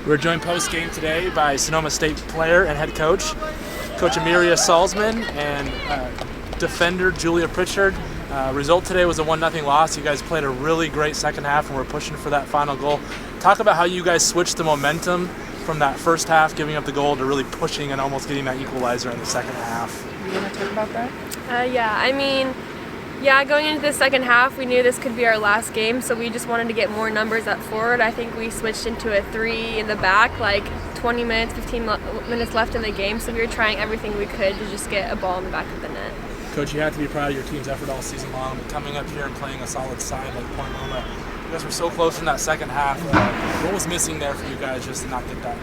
We're joined post-game today by Sonoma State player and head coach, Coach Emiria Salzmann, and defender Julia Pritchard. Result today was a 1-0 loss. You guys played a really great second half and were pushing for that final goal. Talk about how you guys switched the momentum from that first half, giving up the goal, to really pushing and almost getting that equalizer in the second half. You want to talk about that? Going into the second half, we knew this could be our last game, so we just wanted to get more numbers up forward. I think we switched into a 3 in the back, like 20 minutes, 15 minutes left in the game, so we were trying everything we could to just get a ball in the back of the net. Coach, you have to be proud of your team's effort all season long, but coming up here and playing a solid side like Loma, you guys were so close in that second half. What was missing there for you guys just to not get that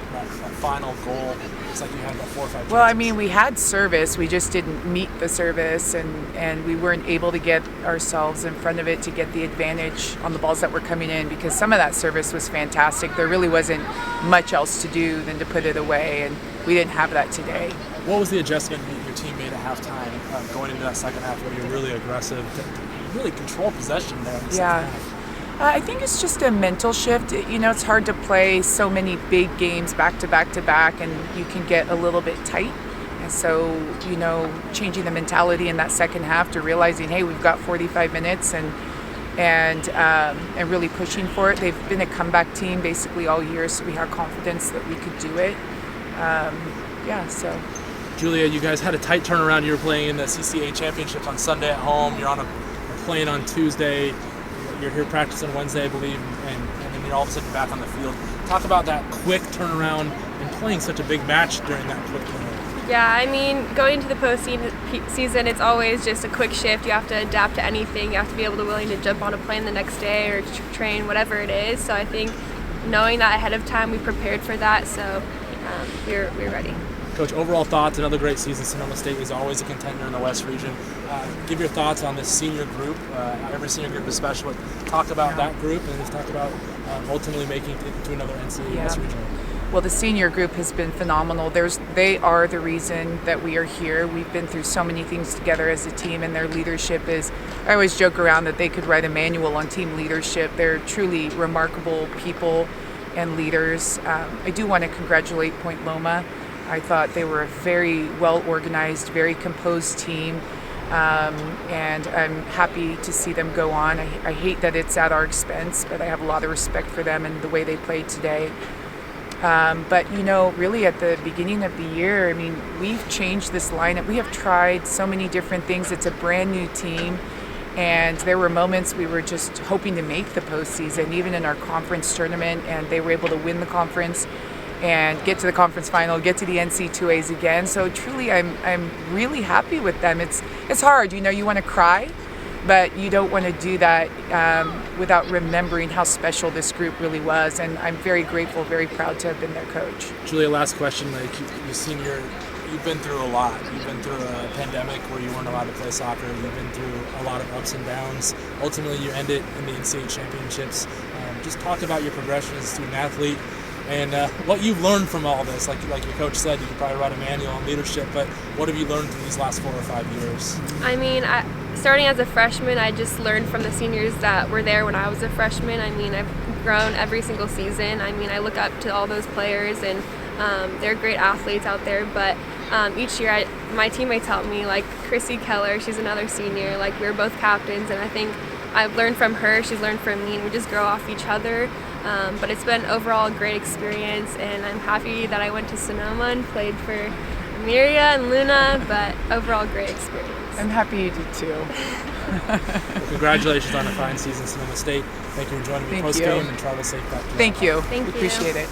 final goal? It's like you had about 4 or 5 chances. Well, I mean, we had service. We just didn't meet the service, and we weren't able to get ourselves in front of it to get the advantage on the balls that were coming in, because some of that service was fantastic. There really wasn't much else to do than to put it away, and we didn't have that today. What was the adjustment your team made at halftime going into that second half where you're really aggressive to really control possession there in the second half? I think it's just a mental shift. It's hard to play so many big games back to back to back, and you can get a little bit tight. And so, changing the mentality in that second half to realizing, hey, we've got 45 minutes and really pushing for it. They've been a comeback team basically all year, so we had confidence that we could do it. Julia, you guys had a tight turnaround. You were playing in the CCA Championships on Sunday at home. You're on a plane on Tuesday. You're here practicing Wednesday, I believe, and then you're all of a sudden back on the field. Talk about that quick turnaround and playing such a big match during that quick turnaround. Yeah, going into the postseason, it's always just a quick shift. You have to adapt to anything. You have to be willing to jump on a plane the next day or train, whatever it is. So I think knowing that ahead of time, we prepared for that, so we're ready. Coach, overall thoughts, another great season. Sonoma State is always a contender in the West region. Give your thoughts on this senior group. Every senior group is special. Talk about that group and just talk about ultimately making it to another NCAA West regional. Well, the senior group has been phenomenal. They are the reason that we are here. We've been through so many things together as a team, and their leadership is, I always joke around that they could write a manual on team leadership. They're truly remarkable people and leaders. I do want to congratulate Point Loma. I thought they were a very well-organized, very composed team, and I'm happy to see them go on. I hate that it's at our expense, but I have a lot of respect for them and the way they played today. But really at the beginning of the year, we've changed this lineup. We have tried so many different things. It's a brand new team, and there were moments we were just hoping to make the postseason, even in our conference tournament, and they were able to win the conference and get to the conference final, get to the NC2As again. So truly, I'm really happy with them. It's hard, you want to cry, but you don't want to do that without remembering how special this group really was. And I'm very grateful, very proud to have been their coach. Julia, last question. You've been through a lot. You've been through a pandemic where you weren't allowed to play soccer. You've been through a lot of ups and downs. Ultimately, you ended in the NCAA Championships. Just talk about your progression as a student athlete and what you've learned from all this. Like your coach said, you could probably write a manual on leadership, but what have you learned from these last 4 or 5 years? Starting as a freshman, I just learned from the seniors that were there when I was a freshman. I've grown every single season. I look up to all those players, and they're great athletes out there, but each year my teammates help me, like Chrissy Keller, she's another senior. We're both captains, and I think I've learned from her, she's learned from me, and we just grow off each other. But it's been overall a great experience, and I'm happy that I went to Sonoma and played for Emiria and Luna, but overall great experience. I'm happy you did too. Well, congratulations on a fine season, Sonoma State. Thank you for joining me post-game, and travel safe back to Thank you. Thank you. Appreciate it.